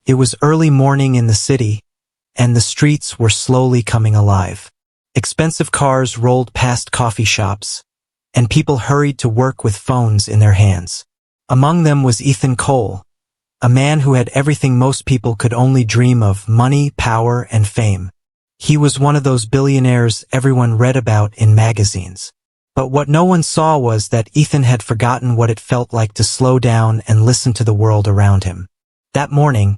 It was early morning in the city, and the streets were slowly coming alive. Expensive cars rolled past coffee shops, and people hurried to work with phones in their hands. Among them was Ethan Cole, a man who had everything most people could only dream of: money, power, and fame. He was one of those billionaires everyone read about in magazines. But what no one saw was that Ethan had forgotten what it felt like to slow down and listen to the world around him. That morning,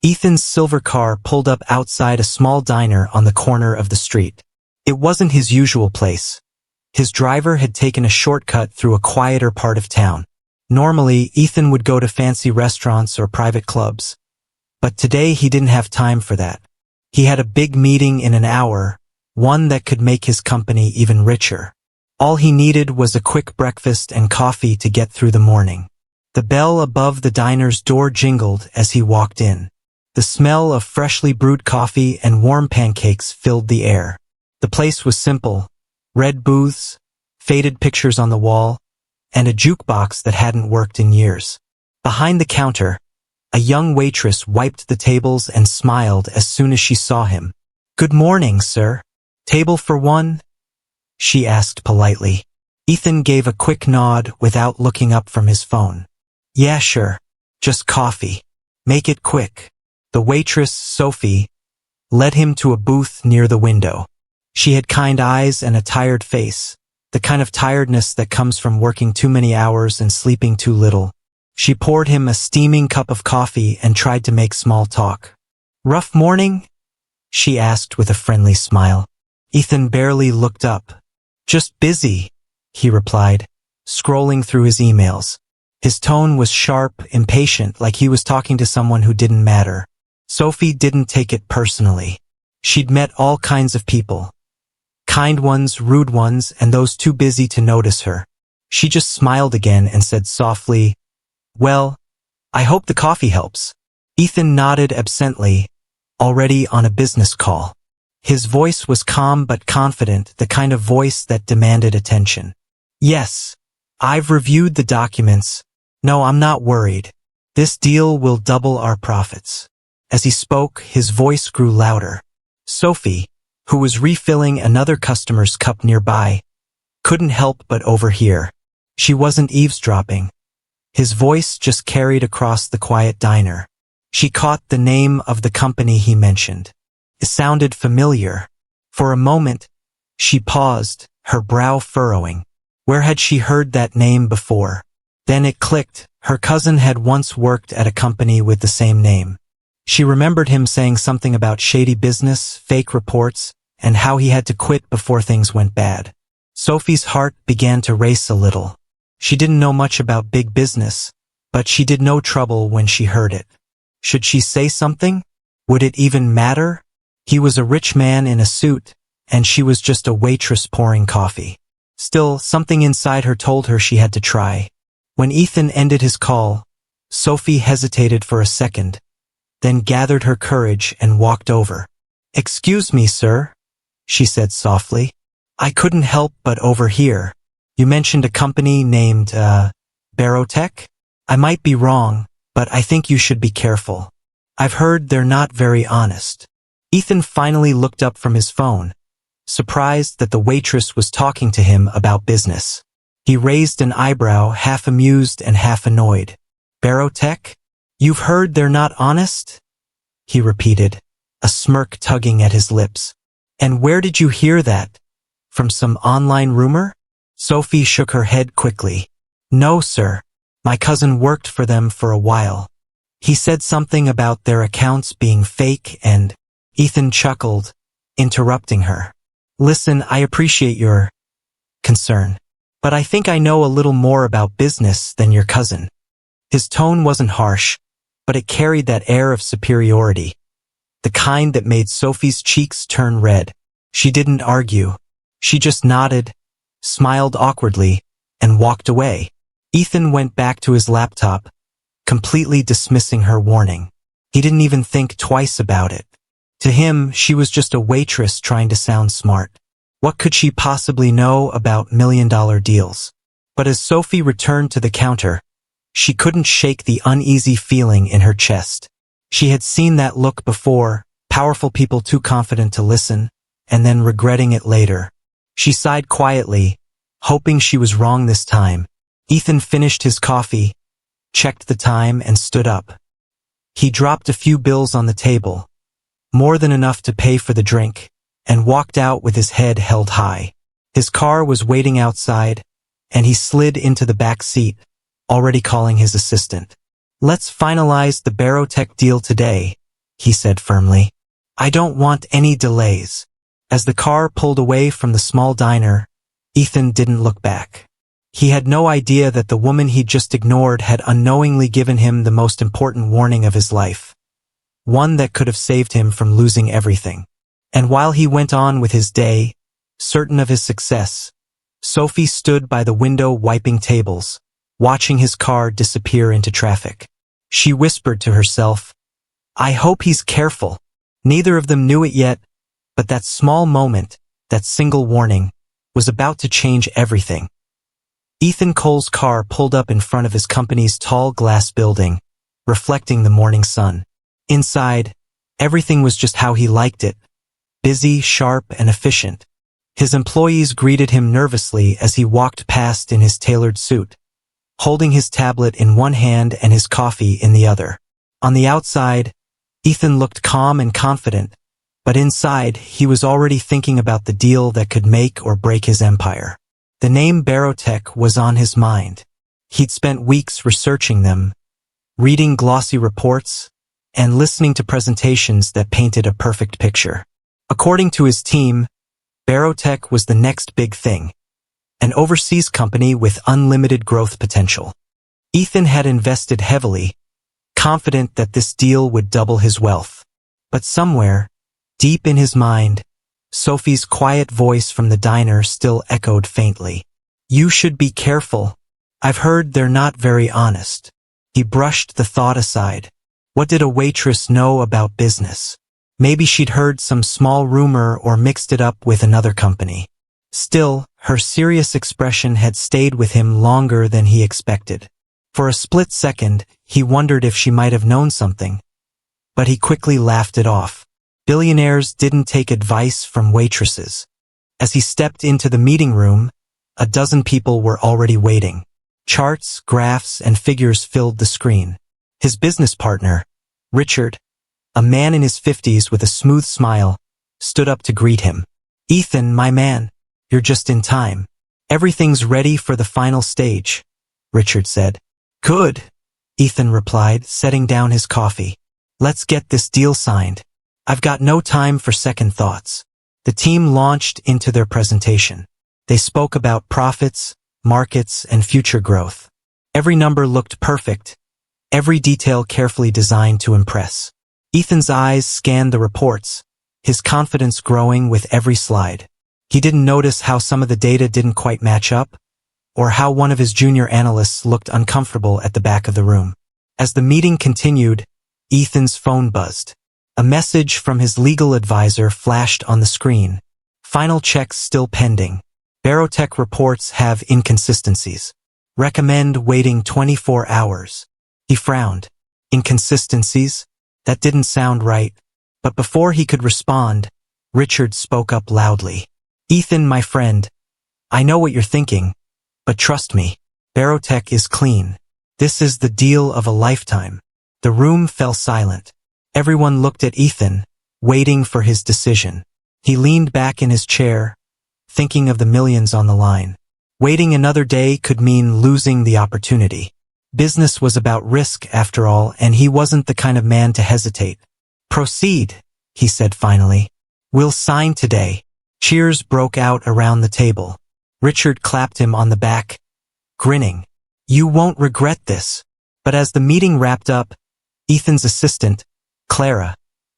Ethan's silver car pulled up outside a small diner on the corner of the street. It wasn't his usual place. His driver had taken a shortcut through a quieter part of town. Normally, Ethan would go to fancy restaurants or private clubs. But today he didn't have time for that. He had a big meeting in an hour, one that could make his company even richer. All he needed was a quick breakfast and coffee to get through the morning. The bell above the diner's door jingled as he walked in. The smell of freshly brewed coffee and warm pancakes filled the air. The place was simple: red booths, faded pictures on the wall, and a jukebox that hadn't worked in years. Behind the counter, a young waitress wiped the tables and smiled as soon as she saw him. "Good morning, sir. Table for one?" she asked politely. Ethan gave a quick nod without looking up from his phone. "Yeah, sure. Just coffee. Make it quick." The waitress, Sophie, led him to a booth near the window. She had kind eyes and a tired face, the kind of tiredness that comes from working too many hours and sleeping too little. She poured him a steaming cup of coffee and tried to make small talk. "Rough morning?" she asked with a friendly smile. Ethan barely looked up. "Just busy," he replied, scrolling through his emails. His tone was sharp, impatient, like he was talking to someone who didn't matter. Sophie didn't take it personally. She'd met all kinds of people. Kind ones, rude ones, and those too busy to notice her. She just smiled again and said softly, "Well, I hope the coffee helps." Ethan nodded absently, already on a business call. His voice was calm but confident, the kind of voice that demanded attention. "Yes, I've reviewed the documents. No, I'm not worried. This deal will double our profits." As he spoke, his voice grew louder. Sophie, who was refilling another customer's cup nearby, couldn't help but overhear. She wasn't eavesdropping. His voice just carried across the quiet diner. She caught the name of the company he mentioned. It sounded familiar. For a moment, she paused, her brow furrowing. Where had she heard that name before? Then it clicked. Her cousin had once worked at a company with the same name. She remembered him saying something about shady business, fake reports, and how he had to quit before things went bad. Sophie's heart began to race a little. She didn't know much about big business, but she did no trouble when she heard it. Should she say something? Would it even matter? He was a rich man in a suit, and she was just a waitress pouring coffee. Still, something inside her told her she had to try. When Ethan ended his call, Sophie hesitated for a second, then gathered her courage and walked over. "Excuse me, sir," she said softly. "I couldn't help but overhear. You mentioned a company named, Barotech? I might be wrong, but I think you should be careful. I've heard they're not very honest." Ethan finally looked up from his phone, surprised that the waitress was talking to him about business. He raised an eyebrow, half amused and half annoyed. "Barotech? You've heard they're not honest?" he repeated, a smirk tugging at his lips. "And where did you hear that? From some online rumor?" Sophie shook her head quickly. "No, sir. My cousin worked for them for a while. He said something about their accounts being fake and—" Ethan chuckled, interrupting her. "Listen, I appreciate your concern, but I think I know a little more about business than your cousin." His tone wasn't harsh, but it carried that air of superiority, the kind that made Sophie's cheeks turn red. She didn't argue. She just nodded, smiled awkwardly, and walked away. Ethan went back to his laptop, completely dismissing her warning. He didn't even think twice about it. To him, she was just a waitress trying to sound smart. What could she possibly know about million-dollar deals? But as Sophie returned to the counter, she couldn't shake the uneasy feeling in her chest. She had seen that look before, powerful people too confident to listen, and then regretting it later. She sighed quietly, hoping she was wrong this time. Ethan finished his coffee, checked the time, and stood up. He dropped a few bills on the table, more than enough to pay for the drink, and walked out with his head held high. His car was waiting outside, and he slid into the back seat, already calling his assistant. "Let's finalize the Barotech deal today," he said firmly. "I don't want any delays." As the car pulled away from the small diner, Ethan didn't look back. He had no idea that the woman he'd just ignored had unknowingly given him the most important warning of his life, one that could have saved him from losing everything. And while he went on with his day, certain of his success, Sophie stood by the window wiping tables, watching his car disappear into traffic. She whispered to herself, "I hope he's careful." Neither of them knew it yet, but that small moment, that single warning, was about to change everything. Ethan Cole's car pulled up in front of his company's tall glass building, reflecting the morning sun. Inside, everything was just how he liked it, busy, sharp, and efficient. His employees greeted him nervously as he walked past in his tailored suit, holding his tablet in one hand and his coffee in the other. On the outside, Ethan looked calm and confident, but inside, he was already thinking about the deal that could make or break his empire. The name Barotech was on his mind. He'd spent weeks researching them, reading glossy reports, and listening to presentations that painted a perfect picture. According to his team, Barotech was the next big thing, an overseas company with unlimited growth potential. Ethan had invested heavily, confident that this deal would double his wealth. But somewhere, deep in his mind, Sophie's quiet voice from the diner still echoed faintly. "You should be careful. I've heard they're not very honest." He brushed the thought aside. What did a waitress know about business? Maybe she'd heard some small rumor or mixed it up with another company. Still, her serious expression had stayed with him longer than he expected. For a split second, he wondered if she might have known something, but he quickly laughed it off. Billionaires didn't take advice from waitresses. As he stepped into the meeting room, a dozen people were already waiting. Charts, graphs, and figures filled the screen. His business partner, Richard, a man in his 50s with a smooth smile, stood up to greet him. "Ethan, my man, you're just in time. Everything's ready for the final stage," Richard said. "Good," Ethan replied, setting down his coffee. "Let's get this deal signed. I've got no time for second thoughts." The team launched into their presentation. They spoke about profits, markets, and future growth. Every number looked perfect, every detail carefully designed to impress. Ethan's eyes scanned the reports, his confidence growing with every slide. He didn't notice how some of the data didn't quite match up, or how one of his junior analysts looked uncomfortable at the back of the room. As the meeting continued, Ethan's phone buzzed. A message from his legal advisor flashed on the screen. "Final checks still pending. Barotech reports have inconsistencies. Recommend waiting 24 hours. He frowned. Inconsistencies? That didn't sound right. But before he could respond, Richard spoke up loudly. "Ethan, my friend, I know what you're thinking, but trust me, Barotech is clean. This is the deal of a lifetime." The room fell silent. Everyone looked at Ethan, waiting for his decision. He leaned back in his chair, thinking of the millions on the line. Waiting another day could mean losing the opportunity. Business was about risk, after all, and he wasn't the kind of man to hesitate. "Proceed," he said finally. "We'll sign today." Cheers broke out around the table. Richard clapped him on the back, grinning. "You won't regret this." But as the meeting wrapped up, Ethan's assistant, Clara,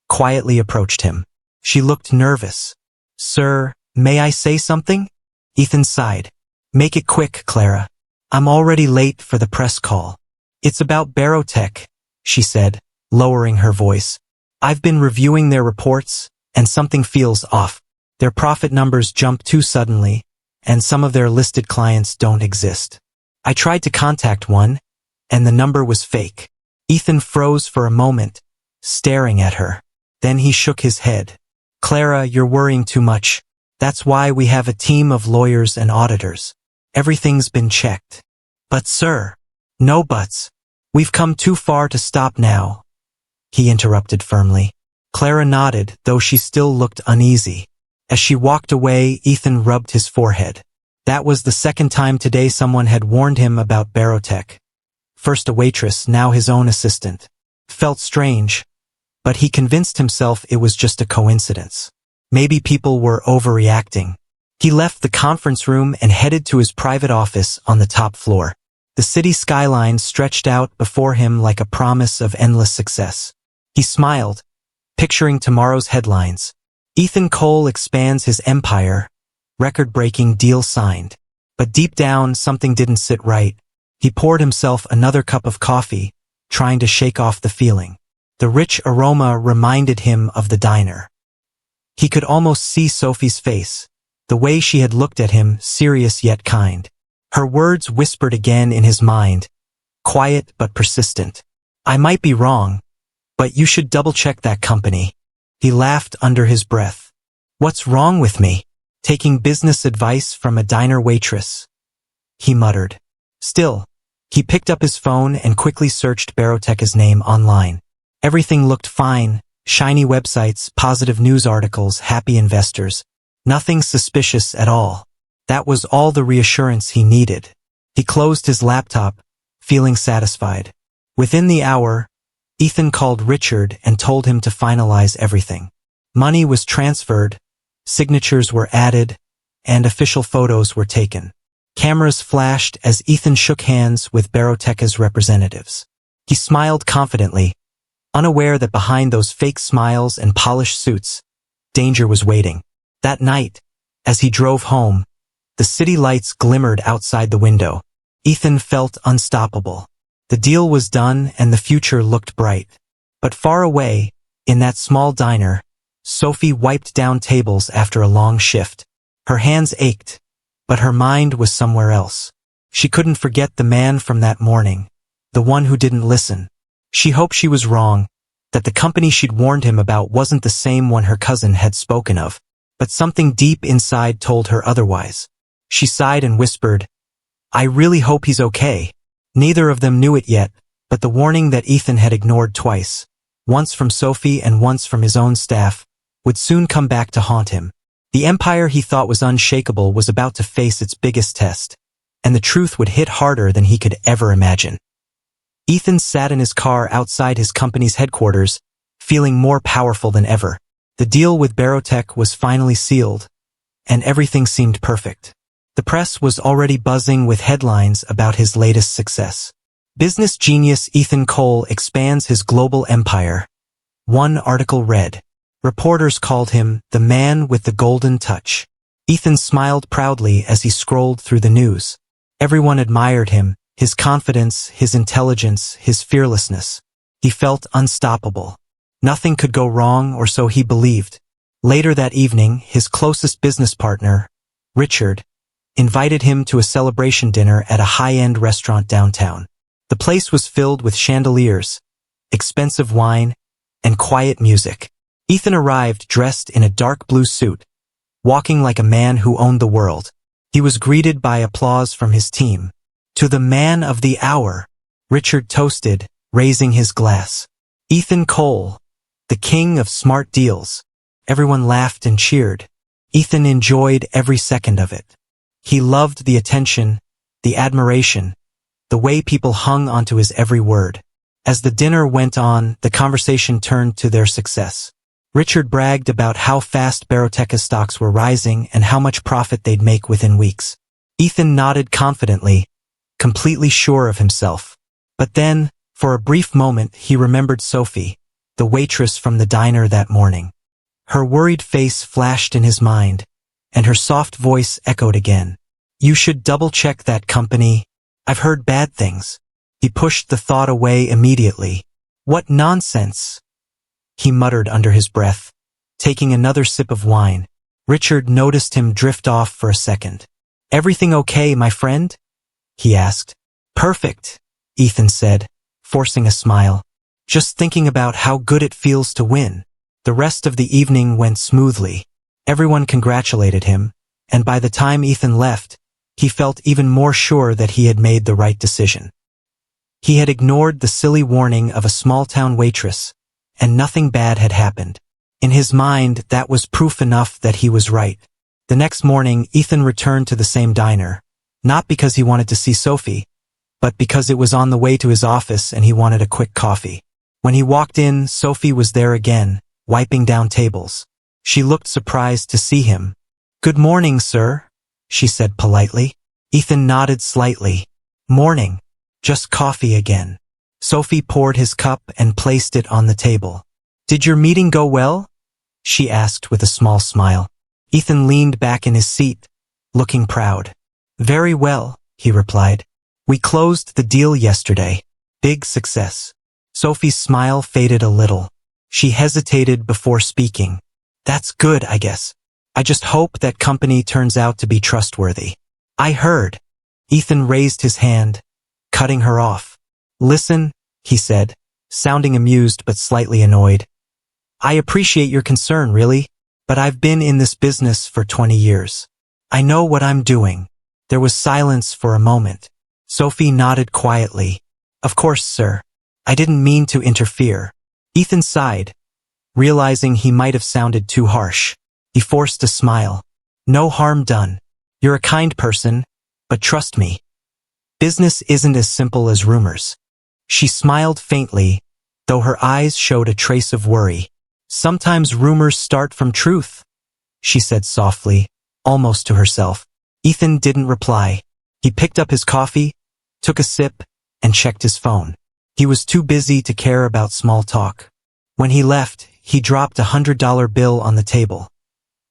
quietly approached him. She looked nervous. "Sir, may I say something?" Ethan sighed. "Make it quick, Clara. I'm already late for the press call." "It's about Barotech," she said, lowering her voice. "I've been reviewing their reports, and something feels off. Their profit numbers jump too suddenly, and some of their listed clients don't exist. I tried to contact one, and the number was fake." Ethan froze for a moment, staring at her. Then he shook his head. Clara, you're worrying too much. That's why we have a team of lawyers and auditors. Everything's been checked. But sir, no buts. We've come too far to stop now, he interrupted firmly. Clara nodded, though she still looked uneasy. As she walked away, Ethan rubbed his forehead. That was the second time today someone had warned him about Barotech. First a waitress, now his own assistant. Felt strange, but he convinced himself it was just a coincidence. Maybe people were overreacting. He left the conference room and headed to his private office on the top floor. The city skyline stretched out before him like a promise of endless success. He smiled, picturing tomorrow's headlines. Ethan Cole expands his empire, record-breaking deal signed. But deep down, something didn't sit right. He poured himself another cup of coffee, trying to shake off the feeling. The rich aroma reminded him of the diner. He could almost see Sophie's face, the way she had looked at him, serious yet kind. Her words whispered again in his mind, quiet but persistent. I might be wrong, but you should double-check that company. He laughed under his breath. What's wrong with me? Taking business advice from a diner waitress? He muttered. Still, he picked up his phone and quickly searched Barotech's name online. Everything looked fine, shiny websites, positive news articles, happy investors. Nothing suspicious at all. That was all the reassurance he needed. He closed his laptop, feeling satisfied. Within the hour, Ethan called Richard and told him to finalize everything. Money was transferred, signatures were added, and official photos were taken. Cameras flashed as Ethan shook hands with Barotech's representatives. He smiled confidently, unaware that behind those fake smiles and polished suits, danger was waiting. That night, as he drove home, the city lights glimmered outside the window. Ethan felt unstoppable. The deal was done and the future looked bright. But far away, in that small diner, Sophie wiped down tables after a long shift. Her hands ached, but her mind was somewhere else. She couldn't forget the man from that morning, the one who didn't listen. She hoped she was wrong, that the company she'd warned him about wasn't the same one her cousin had spoken of. But something deep inside told her otherwise. She sighed and whispered, I really hope he's okay. Neither of them knew it yet, but the warning that Ethan had ignored twice, once from Sophie and once from his own staff, would soon come back to haunt him. The empire he thought was unshakable was about to face its biggest test, and the truth would hit harder than he could ever imagine. Ethan sat in his car outside his company's headquarters, feeling more powerful than ever. The deal with Barotech was finally sealed, and everything seemed perfect. The press was already buzzing with headlines about his latest success. Business genius Ethan Cole expands his global empire. One article read, reporters called him the man with the golden touch. Ethan smiled proudly as he scrolled through the news. Everyone admired him, his confidence, his intelligence, his fearlessness. He felt unstoppable. Nothing could go wrong, or so he believed. Later that evening, his closest business partner, Richard, invited him to a celebration dinner at a high-end restaurant downtown. The place was filled with chandeliers, expensive wine, and quiet music. Ethan arrived dressed in a dark blue suit, walking like a man who owned the world. He was greeted by applause from his team. To the man of the hour, Richard toasted, raising his glass. Ethan Cole, the king of smart deals. Everyone laughed and cheered. Ethan enjoyed every second of it. He loved the attention, the admiration, the way people hung onto his every word. As the dinner went on, the conversation turned to their success. Richard bragged about how fast Barotech's stocks were rising and how much profit they'd make within weeks. Ethan nodded confidently, completely sure of himself. But then, for a brief moment, he remembered Sophie, the waitress from the diner that morning. Her worried face flashed in his mind, and her soft voice echoed again. You should double-check that company. I've heard bad things. He pushed the thought away immediately. What nonsense, he muttered under his breath, taking another sip of wine. Richard noticed him drift off for a second. Everything okay, my friend? He asked. Perfect, Ethan said, forcing a smile. just thinking about how good it feels to win. The rest of the evening went smoothly. Everyone congratulated him, and by the time Ethan left, he felt even more sure that he had made the right decision. He had ignored the silly warning of a small-town waitress, and nothing bad had happened. In his mind, that was proof enough that he was right. The next morning, Ethan returned to the same diner, not because he wanted to see Sophie, but because it was on the way to his office and he wanted a quick coffee. When he walked in, Sophie was there again, wiping down tables. She looked surprised to see him. "Good morning, sir," she said politely. Ethan nodded slightly. "Morning. Just coffee again." Sophie poured his cup and placed it on the table. "Did your meeting go well?" she asked with a small smile. Ethan leaned back in his seat, looking proud. "Very well," he replied. "We closed the deal yesterday. Big success." Sophie's smile faded a little. She hesitated before speaking. "That's good, I guess. I just hope that company turns out to be trustworthy." "I heard." Ethan raised his hand, cutting her off. "Listen," he said, sounding amused but slightly annoyed. "I appreciate your concern, really, but I've been in this business for 20 years. I know what I'm doing." There was silence for a moment. Sophie nodded quietly. "Of course, sir. I didn't mean to interfere." Ethan sighed, realizing he might have sounded too harsh. He forced a smile. "No harm done. You're a kind person, but trust me. Business isn't as simple as rumors." She smiled faintly, though her eyes showed a trace of worry. "Sometimes rumors start from truth," she said softly, almost to herself. Ethan didn't reply. He picked up his coffee, took a sip, and checked his phone. He was too busy to care about small talk. When he left, he dropped a $100 bill on the table.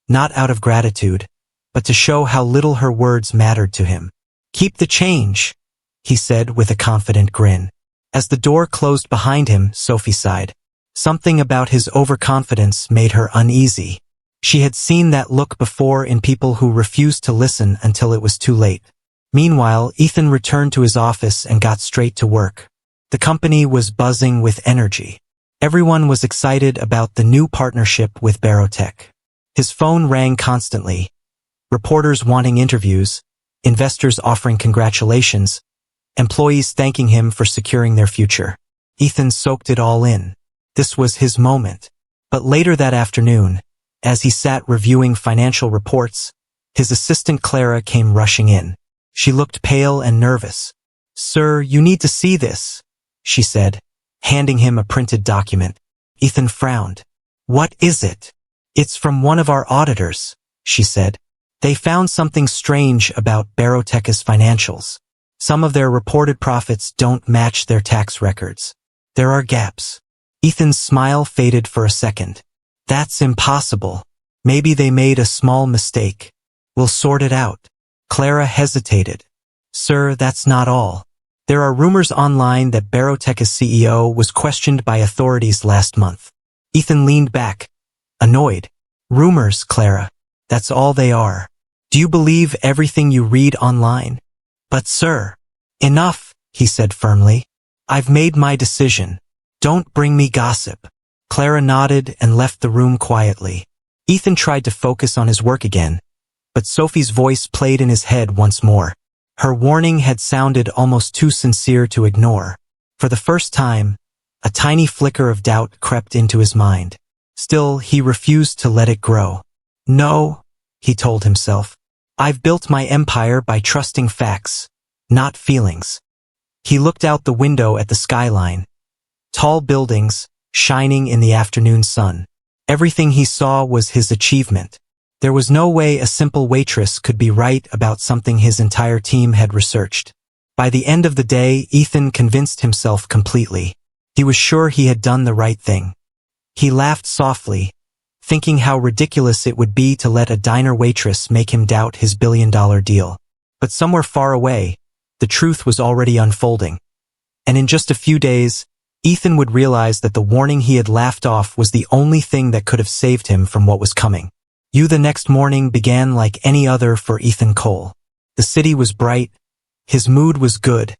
Not out of gratitude, but to show how little her words mattered to him. "Keep the change," he said with a confident grin. As the door closed behind him, Sophie sighed. Something about his overconfidence made her uneasy. She had seen that look before in people who refused to listen until it was too late. Meanwhile, Ethan returned to his office and got straight to work. The company was buzzing with energy. Everyone was excited about the new partnership with Barotech. His phone rang constantly. Reporters wanting interviews, investors offering congratulations, employees thanking him for securing their future. Ethan soaked it all in. This was his moment. But later that afternoon, as he sat reviewing financial reports, his assistant Clara came rushing in. She looked pale and nervous. "Sir, you need to see this," she said, handing him a printed document. Ethan frowned. "What is it?" "It's from one of our auditors," she said. "They found something strange about Barotech's financials. Some of their reported profits don't match their tax records. There are gaps." Ethan's smile faded for a second. "That's impossible. Maybe they made a small mistake. We'll sort it out." Clara hesitated. "Sir, that's not all. There are rumors online that Barotech's CEO was questioned by authorities last month." Ethan leaned back, annoyed. "Rumors, Clara. That's all they are. Do you believe everything you read online?" "But sir." "Enough," he said firmly. "I've made my decision. Don't bring me gossip." Clara nodded and left the room quietly. Ethan tried to focus on his work again, but Sophie's voice played in his head once more. Her warning had sounded almost too sincere to ignore. For the first time, a tiny flicker of doubt crept into his mind. Still, he refused to let it grow. "No," he told himself. "I've built my empire by trusting facts, not feelings." He looked out the window at the skyline. Tall buildings, shining in the afternoon sun. Everything he saw was his achievement. There was no way a simple waitress could be right about something his entire team had researched. By the end of the day, Ethan convinced himself completely. He was sure he had done the right thing. He laughed softly, thinking how ridiculous it would be to let a diner waitress make him doubt his billion-dollar deal. But somewhere far away, the truth was already unfolding. And in just a few days, Ethan would realize that the warning he had laughed off was the only thing that could have saved him from what was coming. The next morning began like any other for Ethan Cole. The city was bright, his mood was good,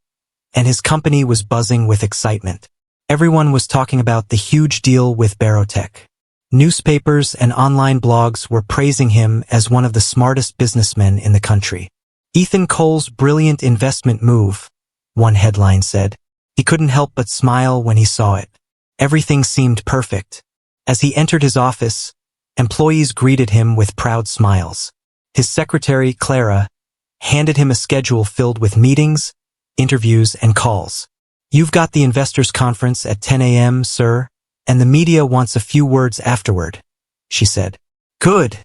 and his company was buzzing with excitement. Everyone was talking about the huge deal with Barotech. Newspapers and online blogs were praising him as one of the smartest businessmen in the country. Ethan Cole's brilliant investment move, one headline said. He couldn't help but smile when he saw it. Everything seemed perfect. As he entered his office, employees greeted him with proud smiles. His secretary, Clara, handed him a schedule filled with meetings, interviews, and calls. "You've got the investors' conference at 10 a.m., sir, and the media wants a few words afterward," she said. "Good,"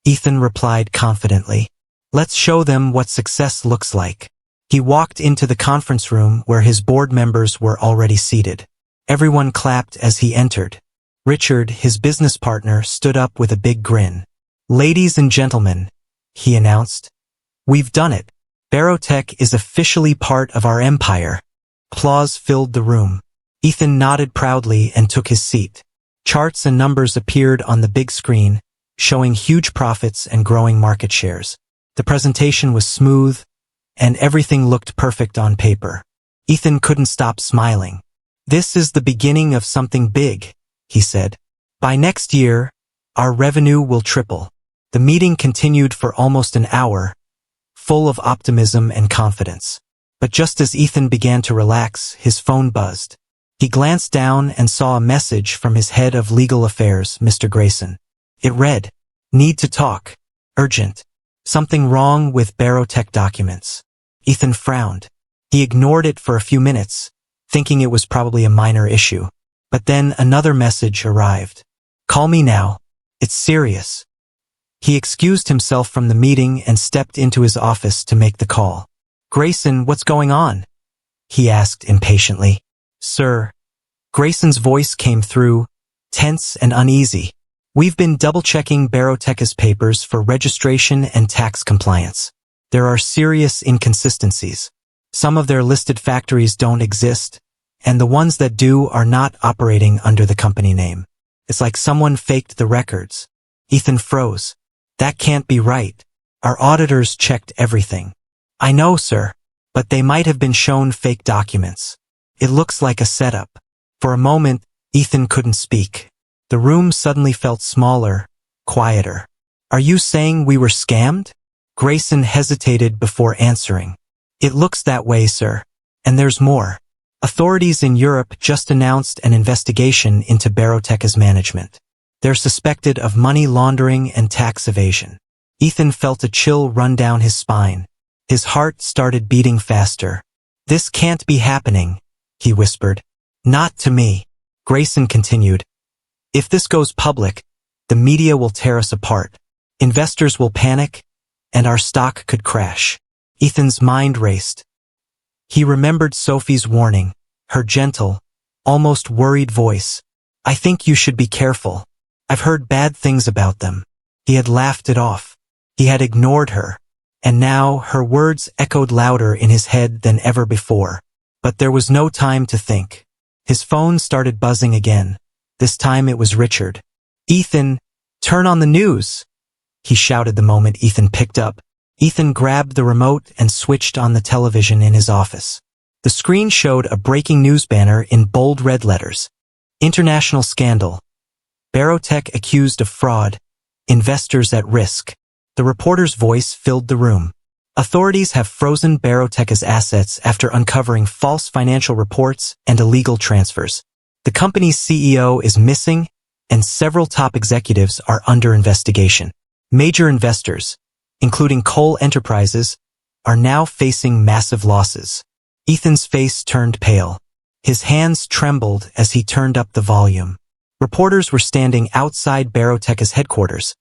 Ethan replied confidently. "Let's show them what success looks like." He walked into the conference room where his board members were already seated. Everyone clapped as he entered. Richard, his business partner, stood up with a big grin. "Ladies and gentlemen," he announced, "we've done it. Barotech is officially part of our empire." Applause filled the room. Ethan nodded proudly and took his seat. Charts and numbers appeared on the big screen, showing huge profits and growing market shares. The presentation was smooth, and everything looked perfect on paper. Ethan couldn't stop smiling. "This is the beginning of something big," he said. "By next year, our revenue will triple." The meeting continued for almost an hour, full of optimism and confidence. But just as Ethan began to relax, his phone buzzed. He glanced down and saw a message from his head of legal affairs, Mr. Grayson. It read, "Need to talk. Urgent. Something wrong with Barotech documents." Ethan frowned. He ignored it for a few minutes, thinking it was probably a minor issue. But then another message arrived. "Call me now. It's serious." He excused himself from the meeting and stepped into his office to make the call. "Grayson, what's going on?" he asked impatiently. "Sir." Grayson's voice came through, tense and uneasy. "We've been double-checking Barotech's papers for registration and tax compliance. There are serious inconsistencies. Some of their listed factories don't exist, and the ones that do are not operating under the company name. It's like someone faked the records." Ethan froze. "That can't be right. Our auditors checked everything." "I know, sir, but they might have been shown fake documents. It looks like a setup." For a moment, Ethan couldn't speak. The room suddenly felt smaller, quieter. "Are you saying we were scammed?" Grayson hesitated before answering. "It looks that way, sir. And there's more. Authorities in Europe just announced an investigation into Barotech's management. They're suspected of money laundering and tax evasion." Ethan felt a chill run down his spine. His heart started beating faster. "This can't be happening," he whispered. "Not to me." Grayson continued. "If this goes public, the media will tear us apart. Investors will panic, and our stock could crash." Ethan's mind raced. He remembered Sophie's warning, her gentle, almost worried voice. "I think you should be careful. I've heard bad things about them." He had laughed it off. He had ignored her, and now her words echoed louder in his head than ever before. But there was no time to think. His phone started buzzing again. This time it was Richard. "Ethan, turn on the news," he shouted the moment Ethan picked up. Ethan grabbed the remote and switched on the television in his office. The screen showed a breaking news banner in bold red letters. "International scandal. Barotech accused of fraud. Investors at risk." The reporter's voice filled the room. "Authorities have frozen Barotech's assets after uncovering false financial reports and illegal transfers. The company's CEO is missing, and several top executives are under investigation. Major investors, including Cole Enterprises, are now facing massive losses." Ethan's face turned pale. His hands trembled as he turned up the volume. Reporters were standing outside Barotech's headquarters,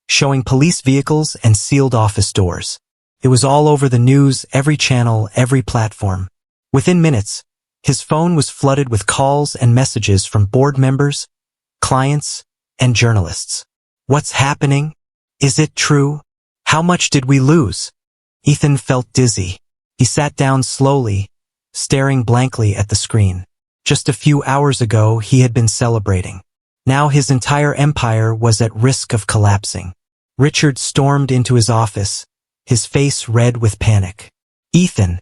showing police vehicles and sealed office doors. It was all over the news, every channel, every platform. Within minutes, his phone was flooded with calls and messages from board members, clients, and journalists. "What's happening? Is it true? How much did we lose?" Ethan felt dizzy. He sat down slowly, staring blankly at the screen. Just a few hours ago, he had been celebrating. Now his entire empire was at risk of collapsing. Richard stormed into his office, his face red with panic. "Ethan,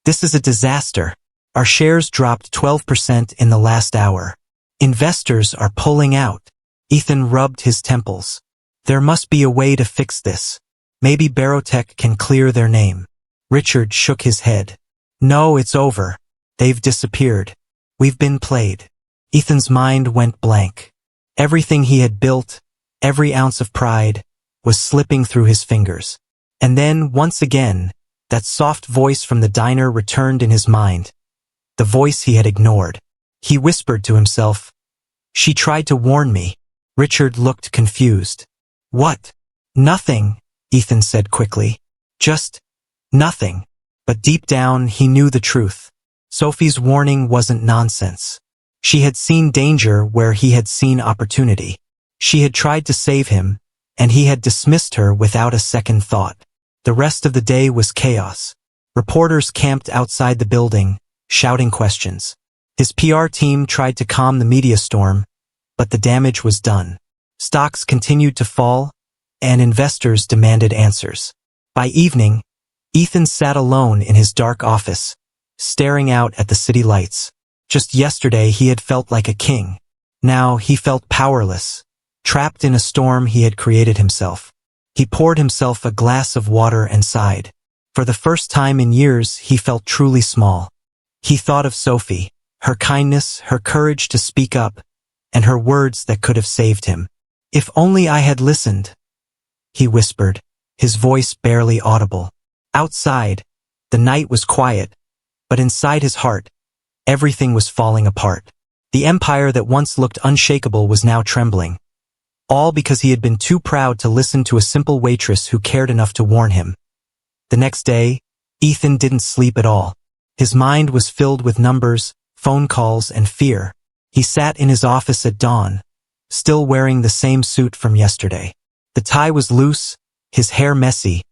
this is a disaster. Our shares dropped 12% in the last hour. Investors are pulling out. Ethan rubbed his temples. There must be a way to fix this. Maybe Barotech can clear their name. Richard shook his head. No, it's over. They've disappeared. We've been played. Ethan's mind went blank. Everything he had built, every ounce of pride, was slipping through his fingers. And then, once again, that soft voice from the diner returned in his mind. The voice he had ignored. He whispered to himself, "She tried to warn me." Richard looked confused. "What?" "Nothing," Ethan said quickly. "Just nothing." But deep down, he knew the truth. Sophie's warning wasn't nonsense. She had seen danger where he had seen opportunity. She had tried to save him, and he had dismissed her without a second thought. The rest of the day was chaos. Reporters camped outside the building, shouting questions. His PR team tried to calm the media storm, but the damage was done. Stocks continued to fall, and investors demanded answers. By evening, Ethan sat alone in his dark office, staring out at the city lights. Just yesterday he had felt like a king. Now he felt powerless, trapped in a storm he had created himself. He poured himself a glass of water and sighed. For the first time in years, he felt truly small. He thought of Sophie, her kindness, her courage to speak up, and her words that could have saved him. "If only I had listened," he whispered, his voice barely audible. Outside, the night was quiet, but inside his heart, everything was falling apart. The empire that once looked unshakable was now trembling. All because he had been too proud to listen to a simple waitress who cared enough to warn him. The next day, Ethan didn't sleep at all. His mind was filled with numbers, phone calls, and fear. He sat in his office at dawn, still wearing the same suit from yesterday. The tie was loose, his hair messy,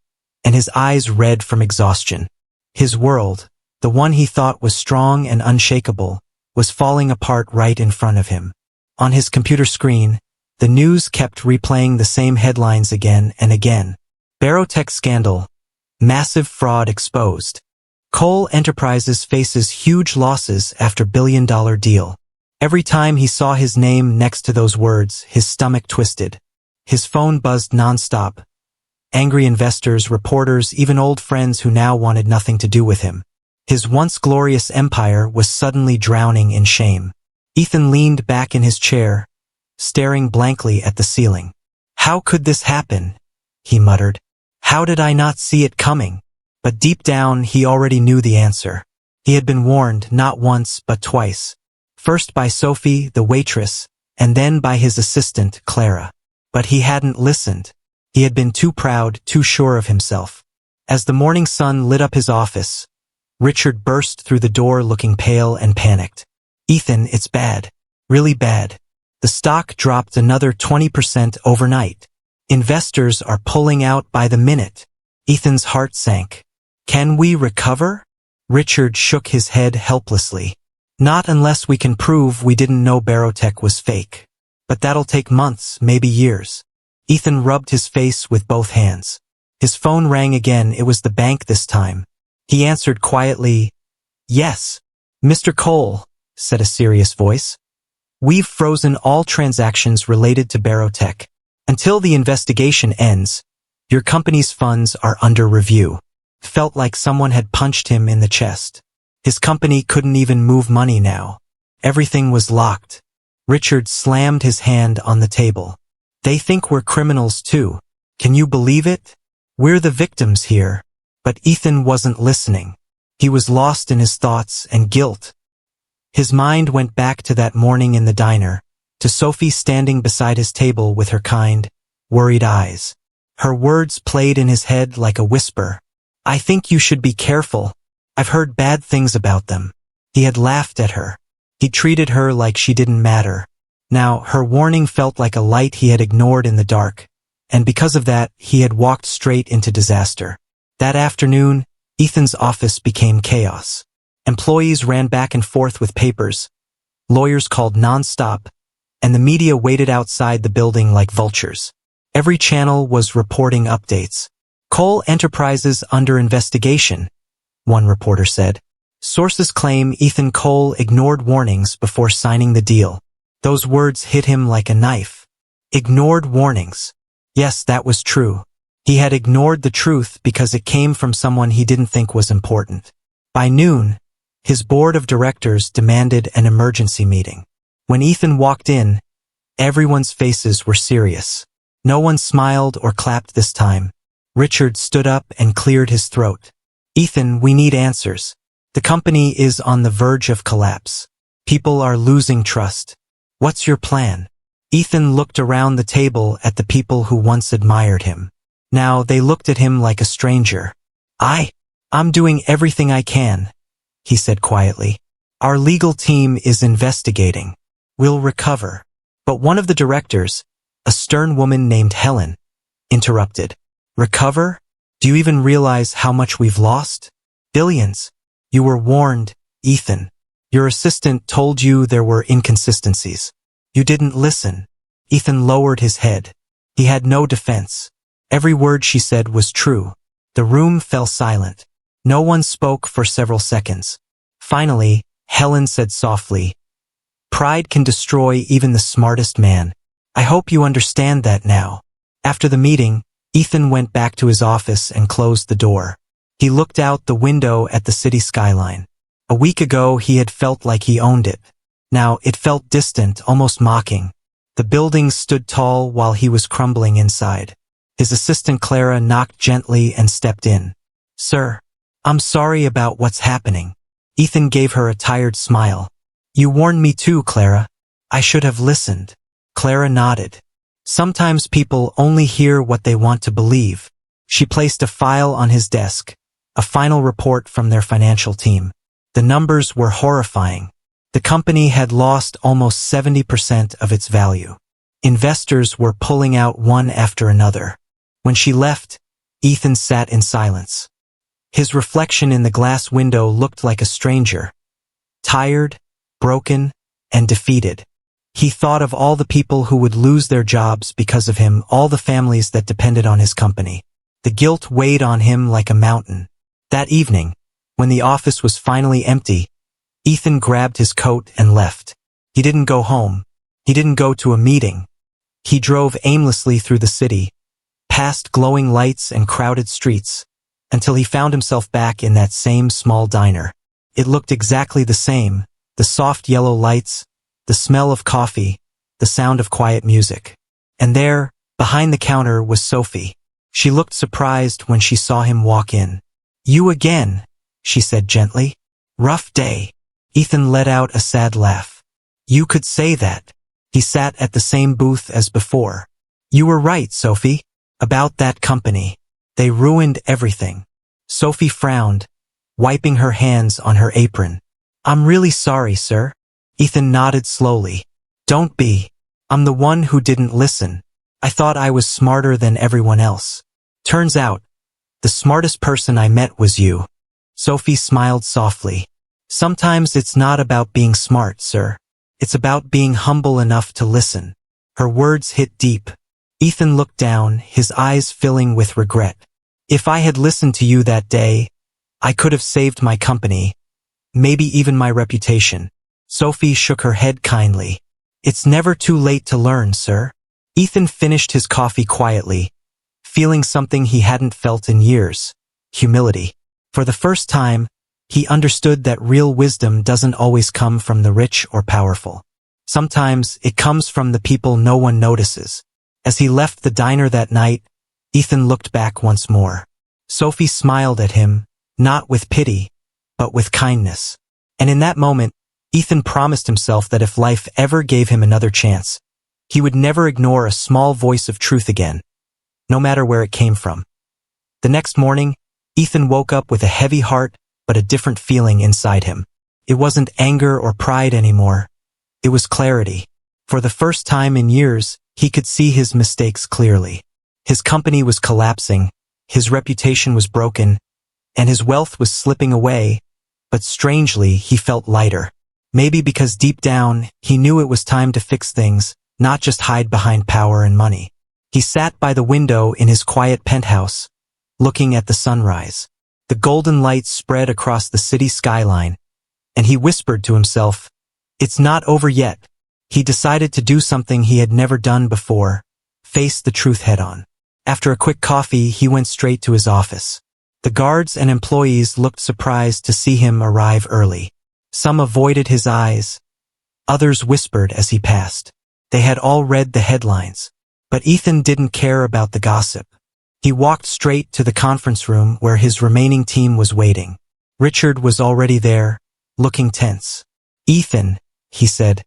and his eyes red from exhaustion. His world, the one he thought was strong and unshakable, was falling apart right in front of him. On his computer screen, the news kept replaying the same headlines again and again. Barotech scandal. Massive fraud exposed. Cole Enterprises faces huge losses after billion-dollar deal. Every time he saw his name next to those words, his stomach twisted. His phone buzzed nonstop. Angry investors, reporters, even old friends who now wanted nothing to do with him. His once glorious empire was suddenly drowning in shame. Ethan leaned back in his chair, staring blankly at the ceiling. "How could this happen?" he muttered. "How did I not see it coming?" But deep down, he already knew the answer. He had been warned not once but twice. First by Sophie, the waitress, and then by his assistant, Clara. But he hadn't listened. He had been too proud, too sure of himself. As the morning sun lit up his office, Richard burst through the door looking pale and panicked. "Ethan, it's bad. Really bad. The stock dropped another 20% overnight. Investors are pulling out by the minute." Ethan's heart sank. "Can we recover?" Richard shook his head helplessly. "Not unless we can prove we didn't know Barotech was fake. But that'll take months, maybe years." Ethan rubbed his face with both hands. His phone rang again. It was the bank this time. He answered quietly. "Yes, Mr. Cole," said a serious voice. "We've frozen all transactions related to Barotech. Until the investigation ends, your company's funds are under review." Felt like someone had punched him in the chest. His company couldn't even move money now. Everything was locked. Richard slammed his hand on the table. "They think we're criminals too. Can you believe it? We're the victims here." But Ethan wasn't listening. He was lost in his thoughts and guilt. His mind went back to that morning in the diner, to Sophie standing beside his table with her kind, worried eyes. Her words played in his head like a whisper. "I think you should be careful. I've heard bad things about them." He had laughed at her. He treated her like she didn't matter. Now, her warning felt like a light he had ignored in the dark, and because of that, he had walked straight into disaster. That afternoon, Ethan's office became chaos. Employees ran back and forth with papers. Lawyers called nonstop, and the media waited outside the building like vultures. Every channel was reporting updates. "Cole Enterprises under investigation," one reporter said. Sources claim Ethan Cole ignored warnings before signing the deal. Those words hit him like a knife. Ignored warnings. Yes, that was true. He had ignored the truth because it came from someone he didn't think was important. By noon, his board of directors demanded an emergency meeting. When Ethan walked in, everyone's faces were serious. No one smiled or clapped this time. Richard stood up and cleared his throat. Ethan, we need answers. The company is on the verge of collapse. People are losing trust. What's your plan? Ethan looked around the table at the people who once admired him. Now they looked at him like a stranger. I'm doing everything I can, he said quietly. Our legal team is investigating. We'll recover. But one of the directors, a stern woman named Helen, interrupted. Recover? Do you even realize how much we've lost? Billions. You were warned, Ethan. Your assistant told you there were inconsistencies. You didn't listen. Ethan lowered his head. He had no defense. Every word she said was true. The room fell silent. No one spoke for several seconds. Finally, Helen said softly, Pride can destroy even the smartest man. I hope you understand that now. After the meeting, Ethan went back to his office and closed the door. He looked out the window at the city skyline. A week ago, he had felt like he owned it. Now, it felt distant, almost mocking. The buildings stood tall while he was crumbling inside. His assistant Clara knocked gently and stepped in. Sir, I'm sorry about what's happening. Ethan gave her a tired smile. You warned me too, Clara. I should have listened. Clara nodded. Sometimes people only hear what they want to believe. She placed a file on his desk, a final report from their financial team. The numbers were horrifying. The company had lost almost 70% of its value. Investors were pulling out one after another. When she left, Ethan sat in silence. His reflection in the glass window looked like a stranger. Tired, broken, and defeated. He thought of all the people who would lose their jobs because of him, all the families that depended on his company. The guilt weighed on him like a mountain. That evening, when the office was finally empty, Ethan grabbed his coat and left. He didn't go home. He didn't go to a meeting. He drove aimlessly through the city, past glowing lights and crowded streets, until he found himself back in that same small diner. It looked exactly the same, the soft yellow lights, the smell of coffee, the sound of quiet music. And there, behind the counter, was Sophie. She looked surprised when she saw him walk in. You again, she said gently. Rough day. Ethan let out a sad laugh. You could say that. He sat at the same booth as before. You were right, Sophie, about that company. They ruined everything. Sophie frowned, wiping her hands on her apron. I'm really sorry, sir. Ethan nodded slowly. Don't be. I'm the one who didn't listen. I thought I was smarter than everyone else. Turns out, the smartest person I met was you. Sophie smiled softly. Sometimes it's not about being smart, sir. It's about being humble enough to listen. Her words hit deep. Ethan looked down, his eyes filling with regret. If I had listened to you that day, I could have saved my company, maybe even my reputation. Sophie shook her head kindly. It's never too late to learn, sir. Ethan finished his coffee quietly, feeling something he hadn't felt in years. Humility. For the first time, he understood that real wisdom doesn't always come from the rich or powerful. Sometimes it comes from the people no one notices. As he left the diner that night, Ethan looked back once more. Sophie smiled at him, not with pity, but with kindness. And in that moment, Ethan promised himself that if life ever gave him another chance, he would never ignore a small voice of truth again, no matter where it came from. The next morning, Ethan woke up with a heavy heart, but a different feeling inside him. It wasn't anger or pride anymore. It was clarity. For the first time in years, he could see his mistakes clearly. His company was collapsing, his reputation was broken, and his wealth was slipping away, but strangely, he felt lighter. Maybe because deep down, he knew it was time to fix things, not just hide behind power and money. He sat by the window in his quiet penthouse, looking at the sunrise. The golden light spread across the city skyline, and he whispered to himself, "It's not over yet." He decided to do something he had never done before, face the truth head-on. After a quick coffee, he went straight to his office. The guards and employees looked surprised to see him arrive early. Some avoided his eyes. Others whispered as he passed. They had all read the headlines. But Ethan didn't care about the gossip. He walked straight to the conference room where his remaining team was waiting. Richard was already there, looking tense. "Ethan," he said,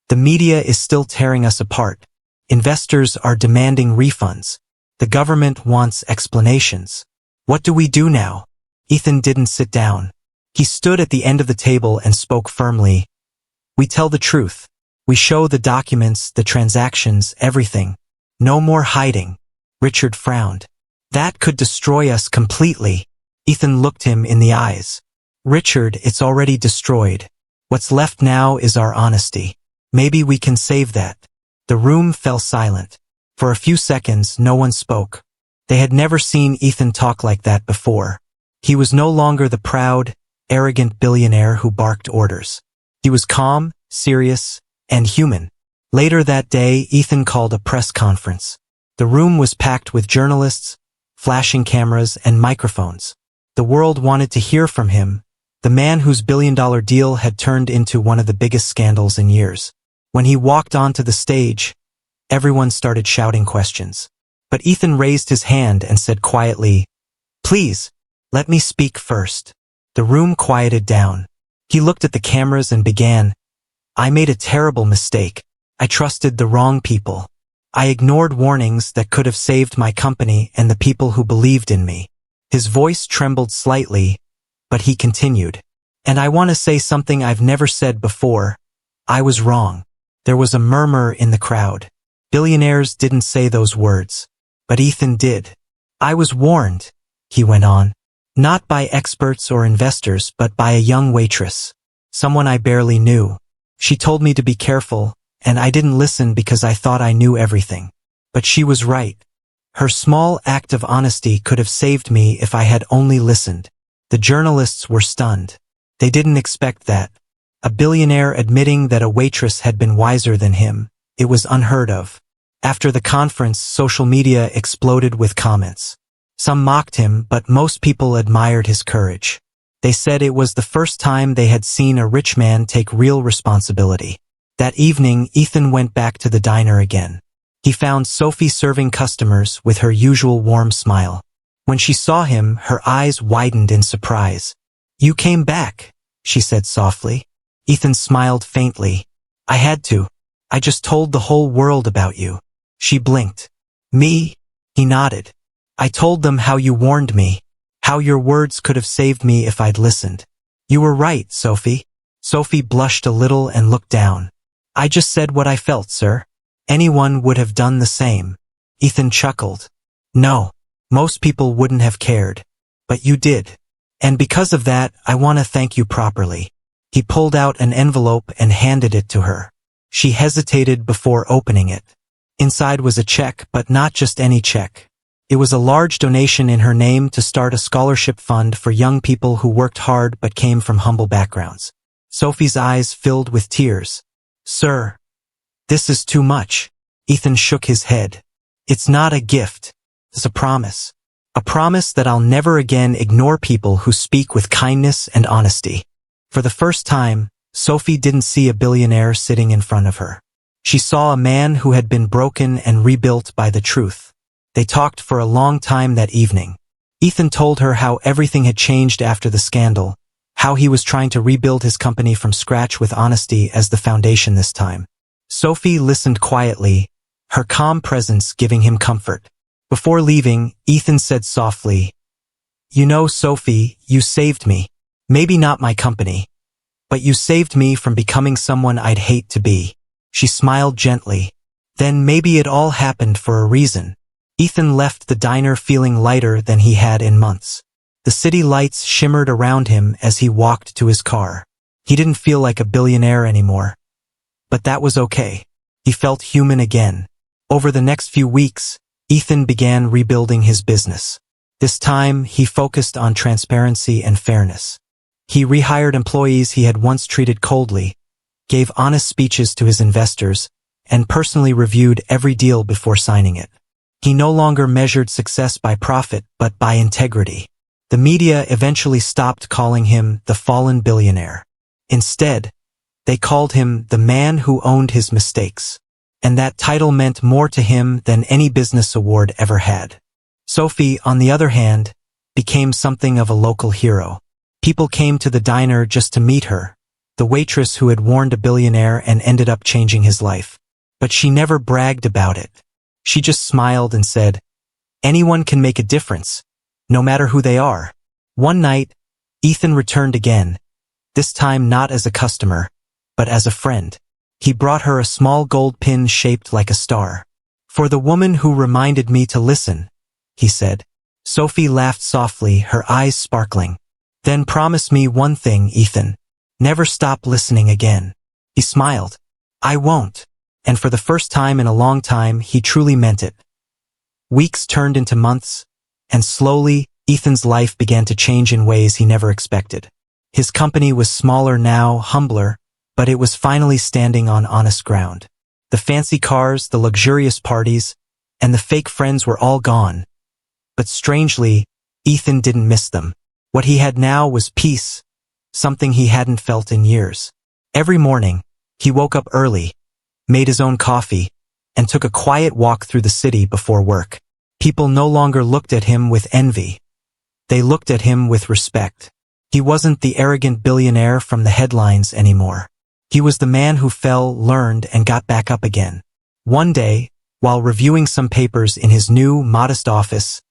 "the media is still tearing us apart. Investors are demanding refunds. The government wants explanations. What do we do now?" Ethan didn't sit down. He stood at the end of the table and spoke firmly. "We tell the truth. We show the documents, the transactions, everything. No more hiding." Richard frowned. "That could destroy us completely." Ethan looked him in the eyes. "Richard, it's already destroyed. What's left now is our honesty. Maybe we can save that." The room fell silent. For a few seconds, no one spoke. They had never seen Ethan talk like that before. He was no longer the proud, arrogant billionaire who barked orders. He was calm, serious, and human. Later that day, Ethan called a press conference. The room was packed with journalists, flashing cameras, and microphones. The world wanted to hear from him, the man whose billion-dollar deal had turned into one of the biggest scandals in years. When he walked onto the stage, everyone started shouting questions. But Ethan raised his hand and said quietly, "Please, let me speak first." The room quieted down. He looked at the cameras and began, "I made a terrible mistake. I trusted the wrong people. I ignored warnings that could have saved my company and the people who believed in me." His voice trembled slightly, but he continued, "And I want to say something I've never said before. I was wrong." There was a murmur in the crowd. Billionaires didn't say those words, but Ethan did. "I was warned," he went on, "not by experts or investors, but by a young waitress, someone I barely knew. She told me to be careful, and I didn't listen because I thought I knew everything. But she was right. Her small act of honesty could have saved me if I had only listened." The journalists were stunned. They didn't expect that. A billionaire admitting that a waitress had been wiser than him. It was unheard of. After the conference, social media exploded with comments. Some mocked him, but most people admired his courage. They said it was the first time they had seen a rich man take real responsibility. That evening, Ethan went back to the diner again. He found Sophie serving customers with her usual warm smile. When she saw him, her eyes widened in surprise. "You came back," she said softly. Ethan smiled faintly. "I had to. I just told the whole world about you." She blinked. "Me?" He nodded. "I told them how you warned me, how your words could have saved me if I'd listened." "You were right, Sophie." Sophie blushed a little and looked down. "I just said what I felt, sir. Anyone would have done the same." Ethan chuckled. "No, most people wouldn't have cared. But you did. And because of that, I want to thank you properly." He pulled out an envelope and handed it to her. She hesitated before opening it. Inside was a check, but not just any check. It was a large donation in her name to start a scholarship fund for young people who worked hard but came from humble backgrounds. Sophie's eyes filled with tears. "Sir, this is too much." Ethan shook his head. "It's not a gift. It's a promise. A promise that I'll never again ignore people who speak with kindness and honesty." For the first time, Sophie didn't see a billionaire sitting in front of her. She saw a man who had been broken and rebuilt by the truth. They talked for a long time that evening. Ethan told her how everything had changed after the scandal, how he was trying to rebuild his company from scratch with honesty as the foundation this time. Sophie listened quietly, her calm presence giving him comfort. Before leaving, Ethan said softly, "You know, Sophie, you saved me. Maybe not my company, but you saved me from becoming someone I'd hate to be." She smiled gently. "Then maybe it all happened for a reason." Ethan left the diner feeling lighter than he had in months. The city lights shimmered around him as he walked to his car. He didn't feel like a billionaire anymore. But that was okay. He felt human again. Over the next few weeks, Ethan began rebuilding his business. This time, he focused on transparency and fairness. He rehired employees he had once treated coldly, gave honest speeches to his investors, and personally reviewed every deal before signing it. He no longer measured success by profit, but by integrity. The media eventually stopped calling him the fallen billionaire. Instead, they called him the man who owned his mistakes. And that title meant more to him than any business award ever had. Sophie, on the other hand, became something of a local hero. People came to the diner just to meet her, the waitress who had warned a billionaire and ended up changing his life. But she never bragged about it. She just smiled and said, "Anyone can make a difference, no matter who they are." One night, Ethan returned again, this time not as a customer, but as a friend. He brought her a small gold pin shaped like a star. "For the woman who reminded me to listen," he said. Sophie laughed softly, her eyes sparkling. "Then promise me one thing, Ethan. Never stop listening again." He smiled. "I won't." And for the first time in a long time, he truly meant it. Weeks turned into months, and slowly, Ethan's life began to change in ways he never expected. His company was smaller now, humbler, but it was finally standing on honest ground. The fancy cars, the luxurious parties, and the fake friends were all gone. But strangely, Ethan didn't miss them. What he had now was peace, something he hadn't felt in years. Every morning, he woke up early, made his own coffee, and took a quiet walk through the city before work. People no longer looked at him with envy. They looked at him with respect. He wasn't the arrogant billionaire from the headlines anymore. He was the man who fell, learned, and got back up again. One day, while reviewing some papers in his new, modest office,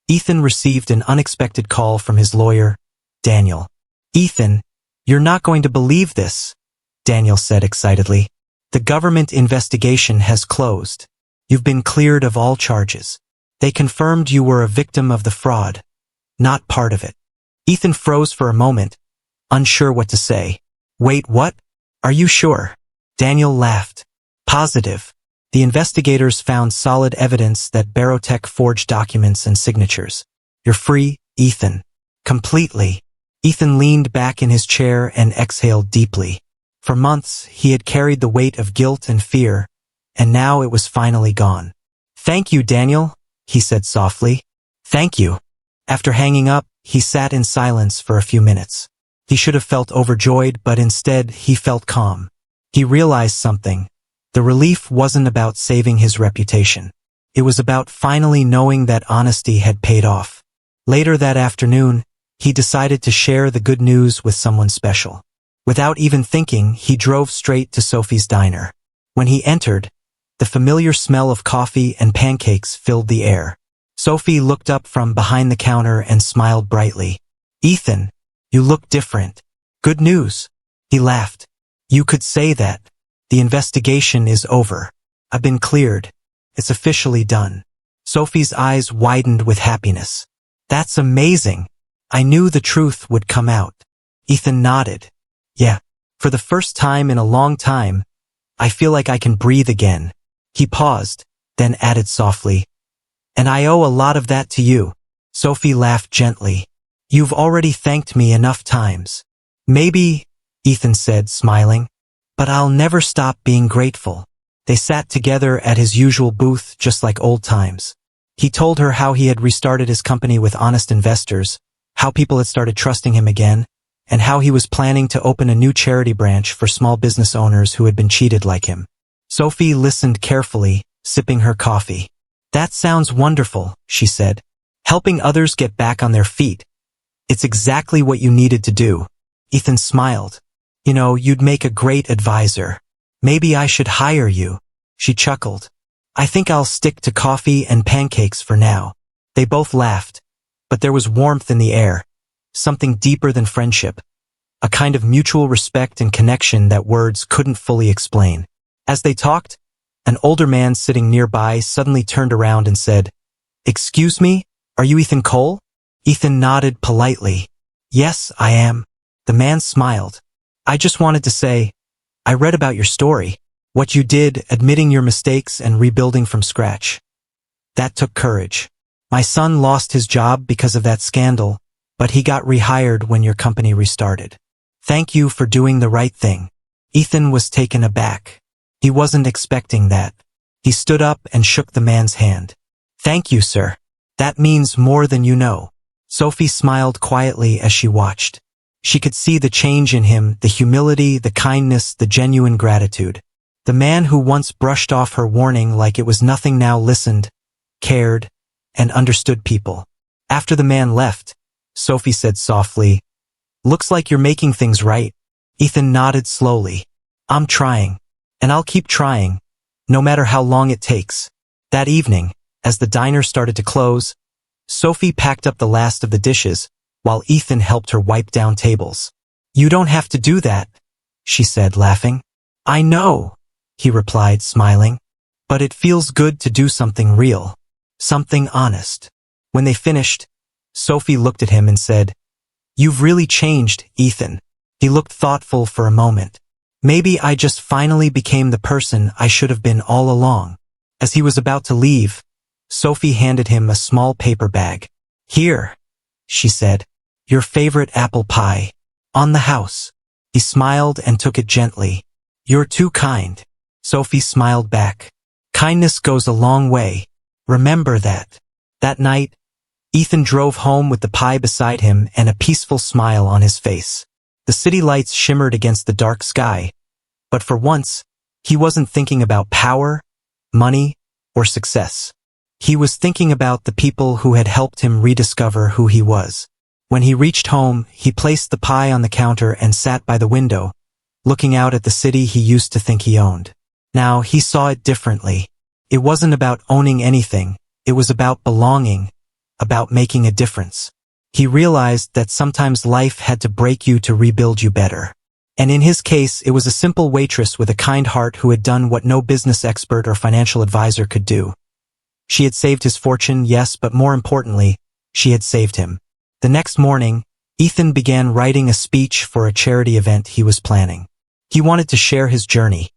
Ethan received an unexpected call from his lawyer, Daniel. "Ethan, you're not going to believe this," Daniel said excitedly. "The government investigation has closed. You've been cleared of all charges. They confirmed you were a victim of the fraud, not part of it." Ethan froze for a moment, unsure what to say. "Wait, what? Are you sure?" Daniel laughed. "Positive. The investigators found solid evidence that Barotech forged documents and signatures. You're free, Ethan." Completely. Ethan leaned back in his chair and exhaled deeply. For months, he had carried the weight of guilt and fear, and now it was finally gone. "Thank you, Daniel," he said softly. "Thank you." After hanging up, he sat in silence for a few minutes. He should have felt overjoyed, but instead he felt calm. He realized something. The relief wasn't about saving his reputation. It was about finally knowing that honesty had paid off. Later that afternoon, he decided to share the good news with someone special. Without even thinking, he drove straight to Sophie's diner. When he entered, the familiar smell of coffee and pancakes filled the air. Sophie looked up from behind the counter and smiled brightly. "Ethan, you look different." "Good news." He laughed. "You could say that. The investigation is over. I've been cleared. It's officially done." Sophie's eyes widened with happiness. "That's amazing. I knew the truth would come out." Ethan nodded. "Yeah, for the first time in a long time, I feel like I can breathe again." He paused, then added softly, "And I owe a lot of that to you." Sophie laughed gently. "You've already thanked me enough times." "Maybe," Ethan said, smiling, "but I'll never stop being grateful." They sat together at his usual booth, just like old times. He told her how he had restarted his company with honest investors, how people had started trusting him again, and how he was planning to open a new charity branch for small business owners who had been cheated like him. Sophie listened carefully, sipping her coffee. "That sounds wonderful," she said. "Helping others get back on their feet. It's exactly what you needed to do." Ethan smiled. "You know, you'd make a great advisor. Maybe I should hire you." She chuckled. "I think I'll stick to coffee and pancakes for now." They both laughed, but there was warmth in the air, something deeper than friendship, a kind of mutual respect and connection that words couldn't fully explain. As they talked, an older man sitting nearby suddenly turned around and said, "Excuse me, are you Ethan Cole?" Ethan nodded politely. "Yes, I am." The man smiled. "I just wanted to say, I read about your story, what you did, admitting your mistakes and rebuilding from scratch. That took courage." My son lost his job because of that scandal, but he got rehired when your company restarted. Thank you for doing the right thing." Ethan was taken aback. He wasn't expecting that. He stood up and shook the man's hand. "Thank you, sir. That means more than you know." Sophie smiled quietly as she watched. She could see the change in him, the humility, the kindness, the genuine gratitude. The man who once brushed off her warning like it was nothing now listened, cared, and understood people. After the man left, Sophie said softly, "Looks like you're making things right." Ethan nodded slowly. "I'm trying, and I'll keep trying, no matter how long it takes." That evening, as the diner started to close, Sophie packed up the last of the dishes, while Ethan helped her wipe down tables. "You don't have to do that," she said, laughing. "I know," he replied, smiling. "But it feels good to do something real, something honest." When they finished, Sophie looked at him and said, "You've really changed, Ethan." He looked thoughtful for a moment. "Maybe I just finally became the person I should have been all along." As he was about to leave, Sophie handed him a small paper bag. "Here," she said, "your favorite apple pie. On the house." He smiled and took it gently. "You're too kind." Sophie smiled back. "Kindness goes a long way. Remember that." That night, Ethan drove home with the pie beside him and a peaceful smile on his face. The city lights shimmered against the dark sky, but for once, he wasn't thinking about power, money, or success. He was thinking about the people who had helped him rediscover who he was. When he reached home, he placed the pie on the counter and sat by the window, looking out at the city he used to think he owned. Now he saw it differently. It wasn't about owning anything, it was about belonging, about making a difference. He realized that sometimes life had to break you to rebuild you better. And in his case, it was a simple waitress with a kind heart who had done what no business expert or financial advisor could do. She had saved his fortune, yes, but more importantly, she had saved him. The next morning, Ethan began writing a speech for a charity event he was planning. He wanted to share his journey,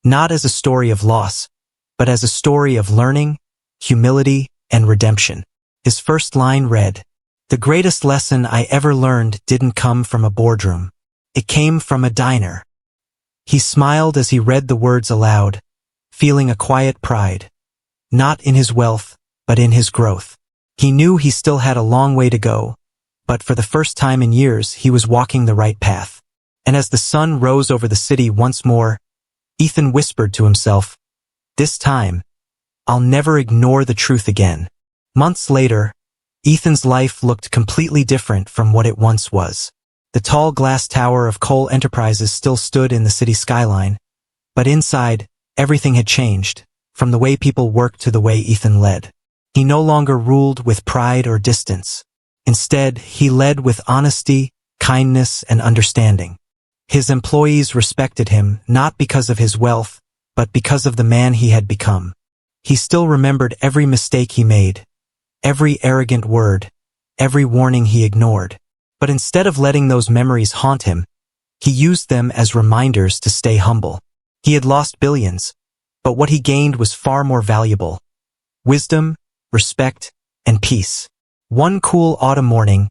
not as a story of loss, but as a story of learning, humility, and redemption. His first line read, "The greatest lesson I ever learned didn't come from a boardroom. It came from a diner." He smiled as he read the words aloud, feeling a quiet pride. Not in his wealth, but in his growth. He knew he still had a long way to go, but for the first time in years he was walking the right path. And as the sun rose over the city once more, Ethan whispered to himself, "This time, I'll never ignore the truth again." Months later, Ethan's life looked completely different from what it once was. The tall glass tower of Cole Enterprises still stood in the city skyline, but inside, everything had changed, from the way people worked to the way Ethan led. He no longer ruled with pride or distance. Instead, he led with honesty, kindness, and understanding. His employees respected him not because of his wealth, but because of the man he had become. He still remembered every mistake he made, every arrogant word, every warning he ignored. But instead of letting those memories haunt him, he used them as reminders to stay humble. He had lost billions, but what he gained was far more valuable: wisdom, respect, and peace. One cool autumn morning,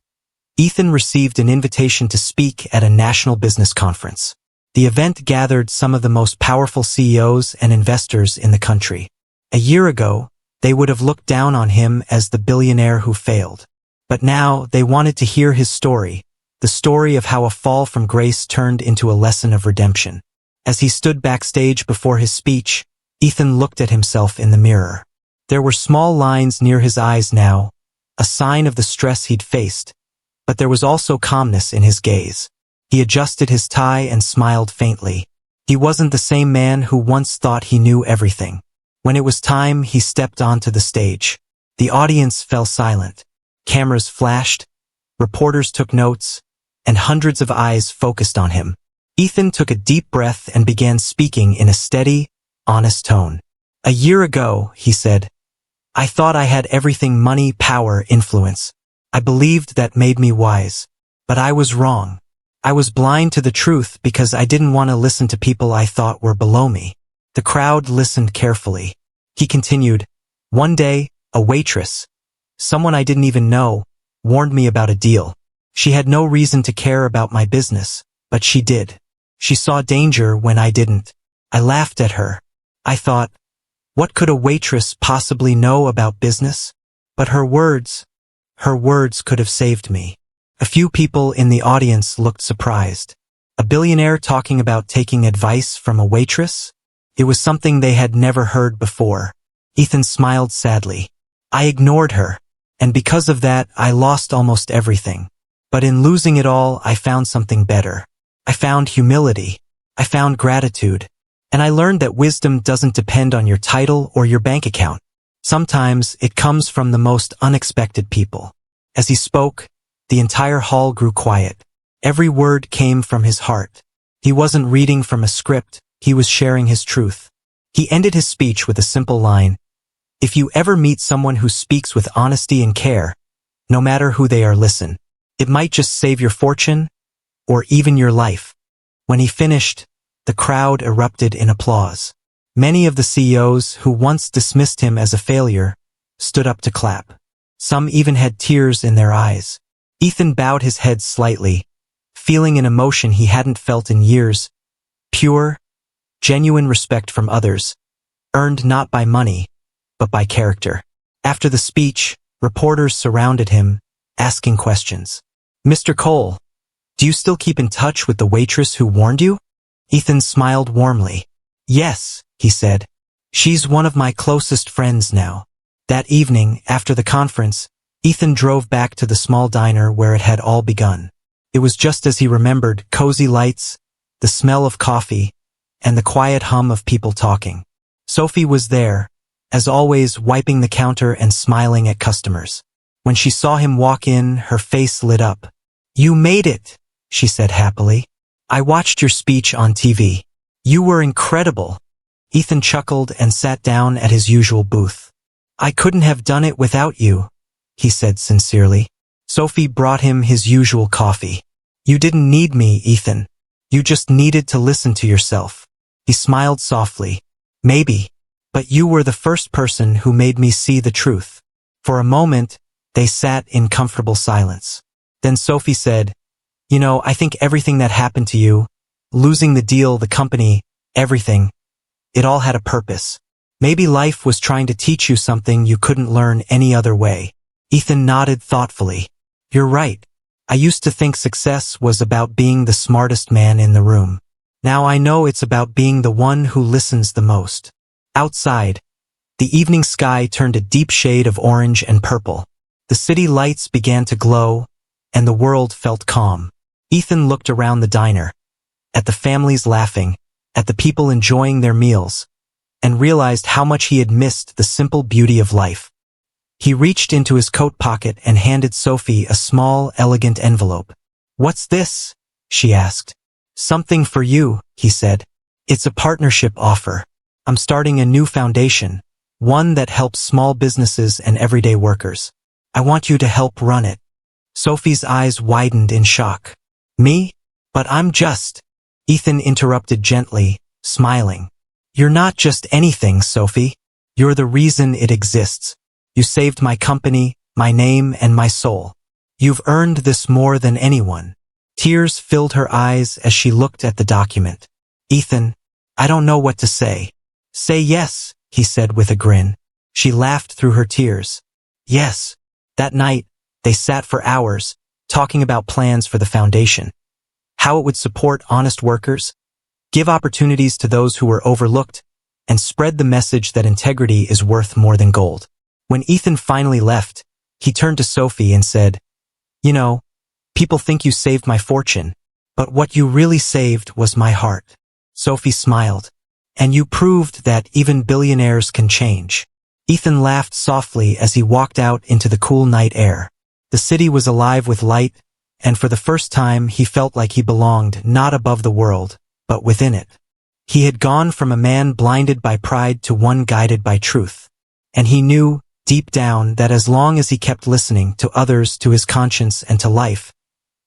Ethan received an invitation to speak at a national business conference. The event gathered some of the most powerful CEOs and investors in the country. A year ago, they would have looked down on him as the billionaire who failed. But now they wanted to hear his story, the story of how a fall from grace turned into a lesson of redemption. As he stood backstage before his speech, Ethan looked at himself in the mirror. There were small lines near his eyes now, a sign of the stress he'd faced, but there was also calmness in his gaze. He adjusted his tie and smiled faintly. He wasn't the same man who once thought he knew everything. When it was time, he stepped onto the stage. The audience fell silent. Cameras flashed, reporters took notes, and hundreds of eyes focused on him. Ethan took a deep breath and began speaking in a steady, honest tone. "A year ago," he said, "I thought I had everything: money, power, influence. I believed that made me wise. But I was wrong. I was blind to the truth because I didn't want to listen to people I thought were below me." The crowd listened carefully. He continued, "One day, a waitress, Someone I didn't even know warned me about a deal. She had no reason to care about my business, but she did. She saw danger when I didn't. I laughed at her. I thought, what could a waitress possibly know about business? But her words could have saved me. A few people in the audience looked surprised. A billionaire talking about taking advice from a waitress? It was something they had never heard before. Ethan smiled sadly. I ignored her, and because of that, I lost almost everything. But in losing it all, I found something better. I found humility. I found gratitude. And I learned that wisdom doesn't depend on your title or your bank account. Sometimes it comes from the most unexpected people. As he spoke, the entire hall grew quiet. Every word came from his heart. He wasn't reading from a script, he was sharing his truth. He ended his speech with a simple line. If you ever meet someone who speaks with honesty and care, no matter who they are, listen. It might just save your fortune, or even your life. When he finished, the crowd erupted in applause. Many of the CEOs who once dismissed him as a failure stood up to clap. Some even had tears in their eyes. Ethan bowed his head slightly, feeling an emotion he hadn't felt in years. Pure, genuine respect from others, earned not by money, but by character. After the speech, reporters surrounded him, asking questions. Mr. Cole, do you still keep in touch with the waitress who warned you? Ethan smiled warmly. Yes, he said. She's one of my closest friends now. That evening, after the conference, Ethan drove back to the small diner where it had all begun. It was just as he remembered: cozy lights, the smell of coffee, and the quiet hum of people talking. Sophie was there, as always, wiping the counter and smiling at customers. When she saw him walk in, her face lit up. You made it, she said happily. I watched your speech on TV. You were incredible. Ethan chuckled and sat down at his usual booth. I couldn't have done it without you, he said sincerely. Sophie brought him his usual coffee. You didn't need me, Ethan. You just needed to listen to yourself. He smiled softly. Maybe, but you were the first person who made me see the truth. For a moment, they sat in comfortable silence. Then Sophie said, You know, I think everything that happened to you, losing the deal, the company, everything, it all had a purpose. Maybe life was trying to teach you something you couldn't learn any other way. Ethan nodded thoughtfully. You're right. I used to think success was about being the smartest man in the room. Now I know it's about being the one who listens the most. Outside, the evening sky turned a deep shade of orange and purple. The city lights began to glow, and the world felt calm. Ethan looked around the diner, at the families laughing, at the people enjoying their meals, and realized how much he had missed the simple beauty of life. He reached into his coat pocket and handed Sophie a small, elegant envelope. What's this? She asked. Something for you, he said. It's a partnership offer. I'm starting a new foundation, one that helps small businesses and everyday workers. I want you to help run it. Sophie's eyes widened in shock. Me? But I'm just... Ethan interrupted gently, smiling. You're not just anything, Sophie. You're the reason it exists. You saved my company, my name, and my soul. You've earned this more than anyone. Tears filled her eyes as she looked at the document. Ethan, I don't know what to say. Say yes, he said with a grin. She laughed through her tears. Yes. That night, they sat for hours, talking about plans for the foundation. How it would support honest workers, give opportunities to those who were overlooked, and spread the message that integrity is worth more than gold. When Ethan finally left, he turned to Sophie and said, You know, people think you saved my fortune, but what you really saved was my heart. Sophie smiled. And you proved that even billionaires can change. Ethan laughed softly as he walked out into the cool night air. The city was alive with light, and for the first time he felt like he belonged not above the world, but within it. He had gone from a man blinded by pride to one guided by truth. And he knew, deep down, that as long as he kept listening to others, to his conscience, and to life,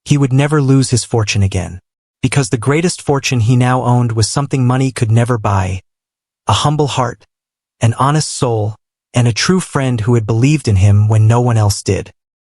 he would never lose his fortune again. Because the greatest fortune he now owned was something money could never buy: a humble heart, an honest soul, and a true friend who had believed in him when no one else did.